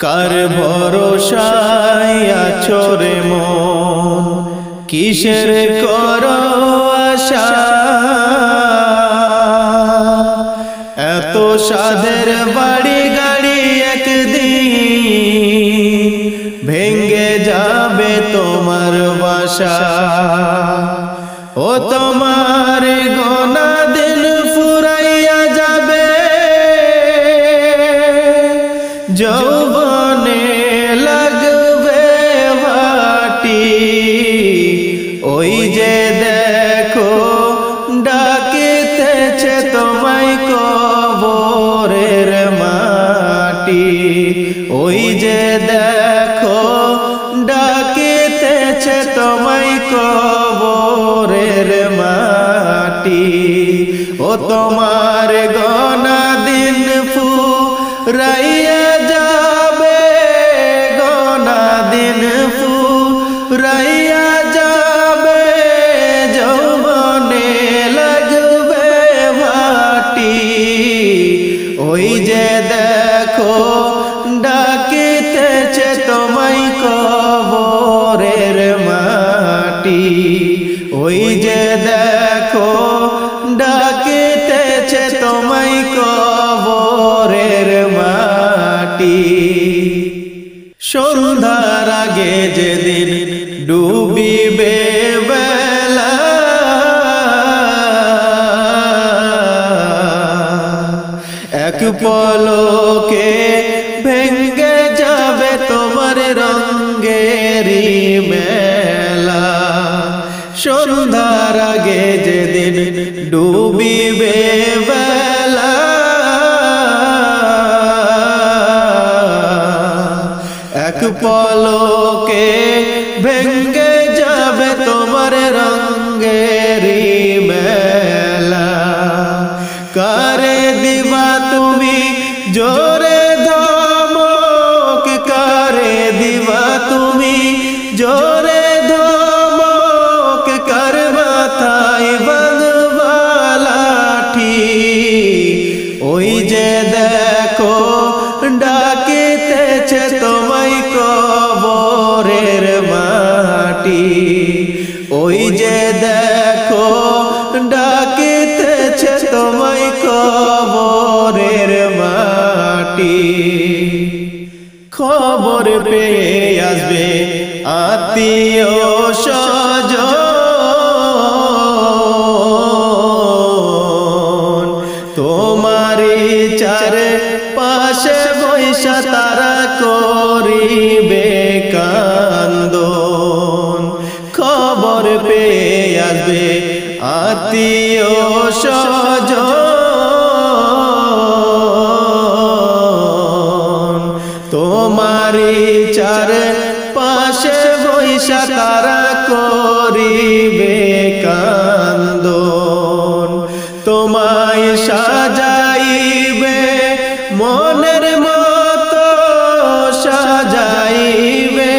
কার ভরসায় আছো রে মন, কিসের করো আশা? এত সাধের বাড়ি গাড়ি একদিন ভেঙ্গে যাবে তোমার বাসা। ও তোমার গোনা দিন ফুরাইয়া যাবে, যৌবনে লাগবে মাটি। ওই যে দেখো ডাকিতেছে তোমায় কবরের মাটি। ওই যে দেখো ডাকিতেছে তোমায় কবরের মাটি। ও তোমার গোনা দিন ফুরাইয়া যাবে, গোনা দিন ফুরাইয়া যাবে, যৌবনে লাগবে মাটি। ওই যে দেখো ডাকিতেছে তোমায় কবরের মাটি। ওই যে দেখো ডাকিতেছে তোমায় কবরের মাটি। সন্ধ্যার আগে যেদিন ডুবিবে বেলা, এক পলকে ভেঙ্গে যাবে তোমার রঙ্গেরি মেলা। সন্ধ্যার আগে যেদিন ডুবিবে বেলা, এক পলকে ভেঙ্গে যাবে তোমার রঙ্গেরি মেলা। কারে দিবা তুমি জোরে ধমক, কারে দিবা তুমি জোরে ধমক, কার মাথায় বাঁধবা লাঠি। ওই যে দেখো ডাকিতেছে তোমায় কবরের মাটি। ওই যে দেখো ডাকিতেছে তোমায় কবরের মাটি। খবর পেয়ে আসবে আত্মীয় স্বজন, তোমারই চারে পাশে বৈশা তারা করিবে কান্দন। খবর পেয়ে আসবে আত্মীয় স্বজন, তোমারই চারে পাশে বৈশা তারা করিবে কান্দন। তোমায় সাজাইবে মনের মতো, সাজাইবে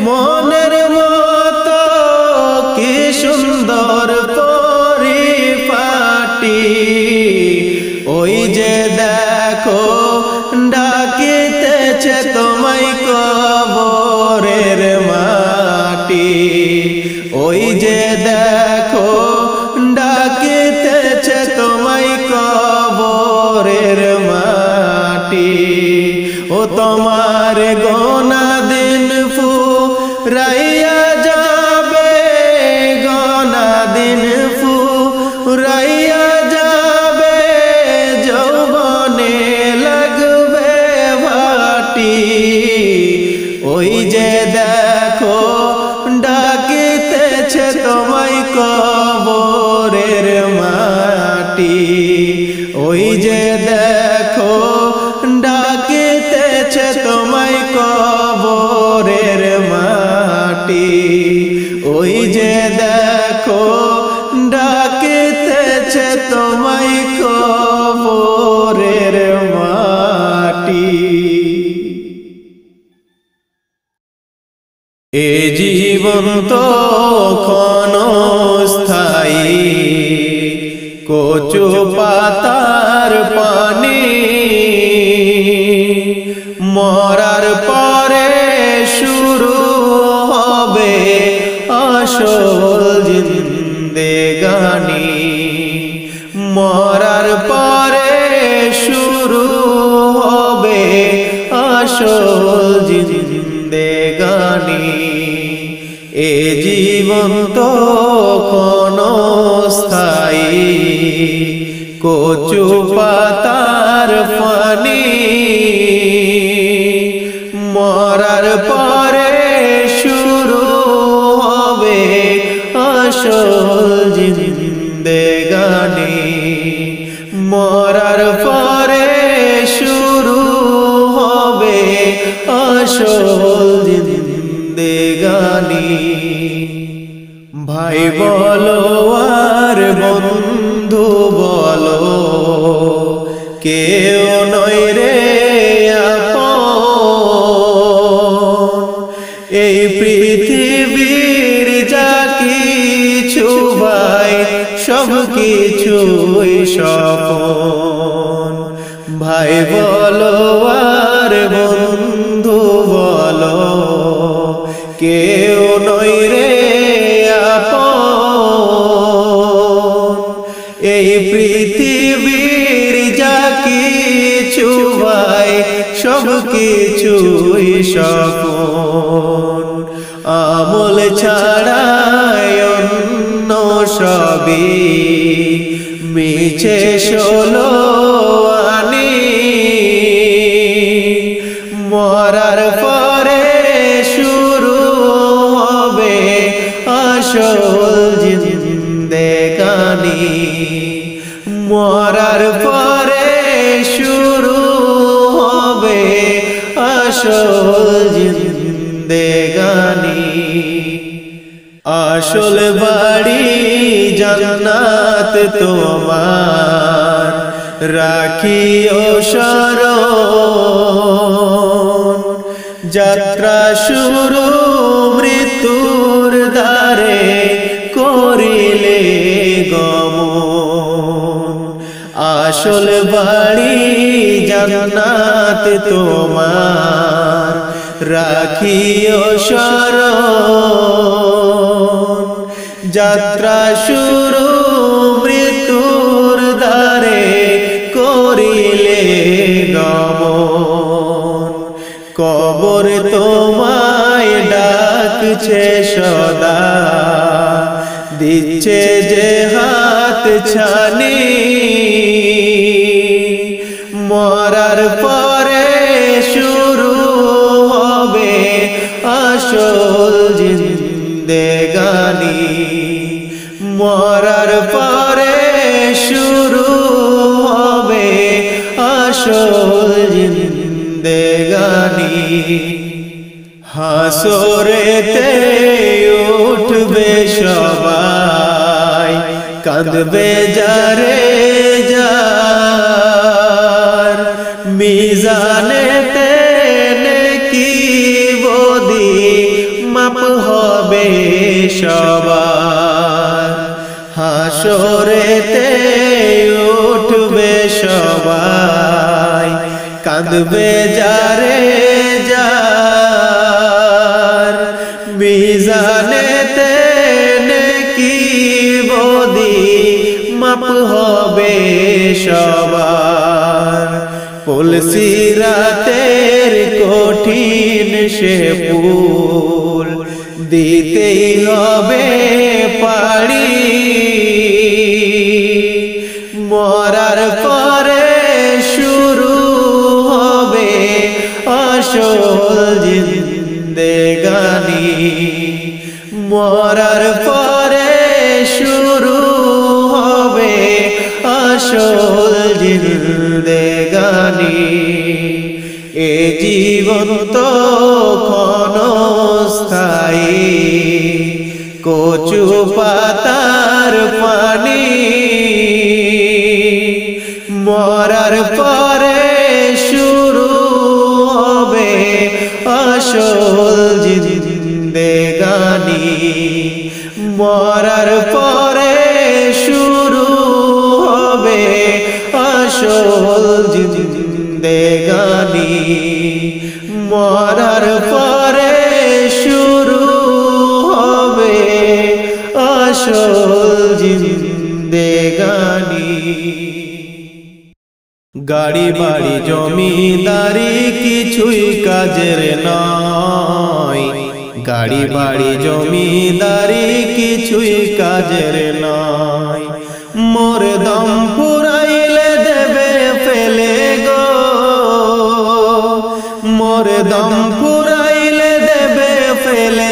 মনের মতো, কি সুন্দর পরিপাটি। ওই যে দেখো ডাকিতেছে তোমায় কবরের মাটি। ওই যে দেখো ডাকিতেছে তোমায় কবরের মাটি। ও তোমার গোনা দিন ফুরাইয়া যাবে, গোনা দিন ফুরাইয়া যাবে, যৌবনে লাগবে মাটি। ওই যে দেখো ডাকিতেছে তোমায় কবরের মাটি। ওই যে দেখো ডাকিতেছে তোমায় কবরের মাটি। ওই যে দেখো ডাকিতেছে তোমায় কবরের মাটি। এ জীবন তো ক্ষণস্থায়ী, কচু পাতার পানি, মরার পরে শুরু হবে আসল জিন্দেগানি মরার পরে শুরু হবে আসল জিন্দেগানি এ জীবন তো ক্ষণস্থায়ী কচু পাতার ফানি মরার পরে শুরু হবে আসল জিন্দেগানি মরার পরে শুরু হবে আসল জিন্দেগানি ভাই বলো আর বন্ধু বলো কেউ নয় রে আপন এই পৃথিবীর যা কিছু ভাই সব কিছুই স্বপন ভাই বলো আর বন্ধু বলো কেউ নয় রে আপন এই পৃথিবীর যা কিছু ভাই সব কিছুই স্বপন আমল ছাড়ায় অন্য সবই মিছে ষোলো আনি মরার পরে শুরু হবে আসল জিন্দেগানি মরার পরে শুরু হবে আসল জিন্দেগানি আসল বাড়ি জান্নাত তোমার রাখিও স্মরণ যাত্রা শুরু মৃত্যুর দ্বারে করিলে গমন আসল বাড়ি জান্নাত তোমার রাখিও স্মরণ যাত্রা শুরু মৃত্যুর দ্বারে করিলে গমন কবর তোমায় ডাকছে সদা দিচ্ছে যে হাত ছানি মরার পরে শুরু হবে আসল জিন্দেগানি মরার পরে শুরু হবে আসল জিন্দেগানি হাসরেতে উঠবে সবাই কাঁদবে যারে যার মিজানেতে নেকি বদি মাপ হবে সবার হাসরেতে উঠবে সবাই কাঁদবে যারে যার মিজানেতে নেকি বদি মাপ হবে সবার পুলসিরাতের কঠিন সে পুল দিতেই হবে পাড়ি মরার পরে শুরু হবে আসল জিন্দেগানি মরার পরে শুরু হবে আসল জিন্দেগানি এ জীবন তো ক্ষণস্থায়ী কচু পাতার পানি মরার পরে শুরু হবে আসল জিন্দেগানি মরার পরে শুরু হবে আসল জিন্দেগানি মরার পরে শুরু হবে আসল জিন্দেগানি। গাড়ি বাড়ি জমিদারি কিছুই কাজের নয়, গাড়ি বাড়ি জমিদারি কিছুই কাজের নয়। মোর দম পুরাইলে দেবে ফেলে গো, মোর দম পুরাইলে দেবে ফেলে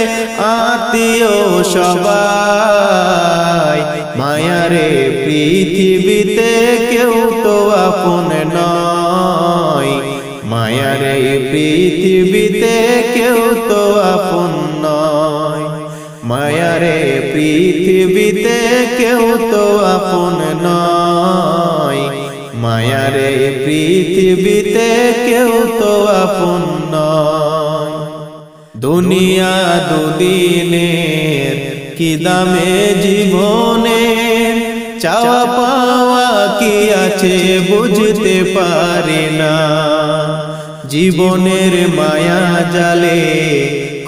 আত্মীয় সবাই। মায়ারে পৃথিবীতে কেউ তো আপন নয়, মায়ারে পৃথিবীতে কেউ তো আপন নয়, মায়ারে পৃথিবীতে কেউ তো আপন নয়, মায়ারে পৃথিবীতে কেউ তো আপন নয়। দুনিয়া দুদিনের কি দামে জীবনের, চাওয়া পাওয়া কি আছে বুঝতে পারি না। জীবনের মায়া জালে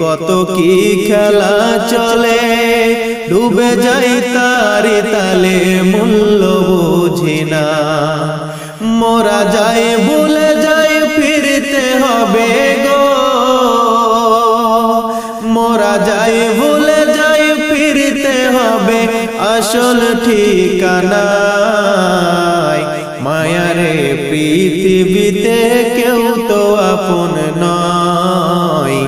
কত কি খেলা চলে, ডুবে যাই তারে তালে মূল্য বুঝি না। মোরা যায় ভুলে যায় ফিরতে হবে গো, মোরা যায় ভুলে যায় ফিরতে হবে আসল ঠিকানায়। মায়ারে পৃথিবীতে কেউ তো আপন নয়,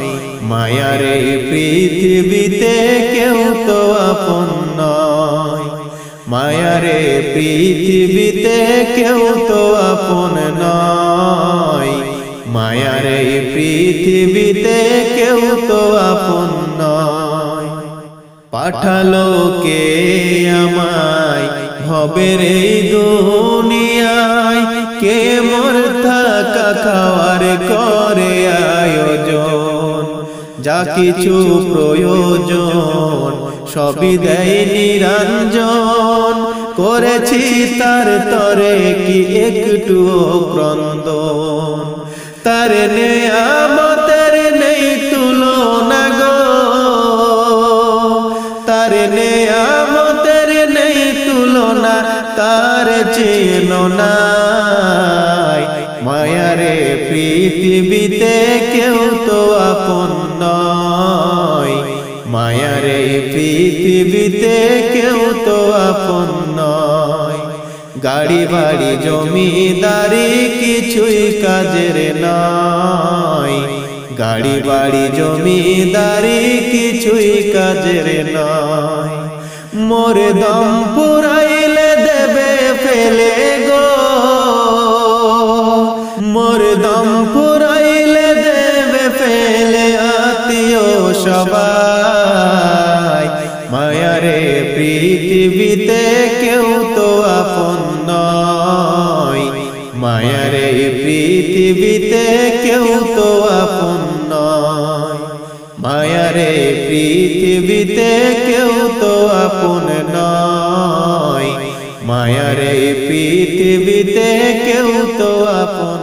মায়ারে পৃথিবীতে কেউ তো আপন নয়, মায়ারে পৃথিবীতে কেউ তো আপন নয়, মায়ারে পৃথিবীতে কেউ তো আপন নয়। পাঠালো কে আমায় ভবের এই দুনিয়ায়, কে মোর থাকা খাওয়ার করে আয়োজন। যা কিছু প্রয়োজন সবই দেয় নিরঞ্জন, করেছি তার তরে কি একটু ক্রন্দন। তার নেয়ামতের নেই তুলনা গো, তার নেয়ামতের নেই তুলনা, তার চেনো নাই। মায়ারে পৃথিবীতে কেউ তো আপন নয়, মায়ারে পৃথিবীতে কেউ তো আপন নয়। গাড়ি বাড়ি জমিদারি কিছুই কাজের নয়, গাড়ি বাড়ি জমিদারি কিছুই কাজের নয়। মোর দম পুরাইলে দেবে ফেলে গো, মোর দম পুরাইলে দেবে ফেলে আত্মীয় সবাই। মায়ারে পৃথিবীতে কেউ তো আপন নয়, মায়ারে পৃথিবীতে কেউ তো আপন নয়, মায়ারে পৃথিবীতে কেউ তো আপন নয়, মায়ারে পৃথিবীতে কেউ তো আপন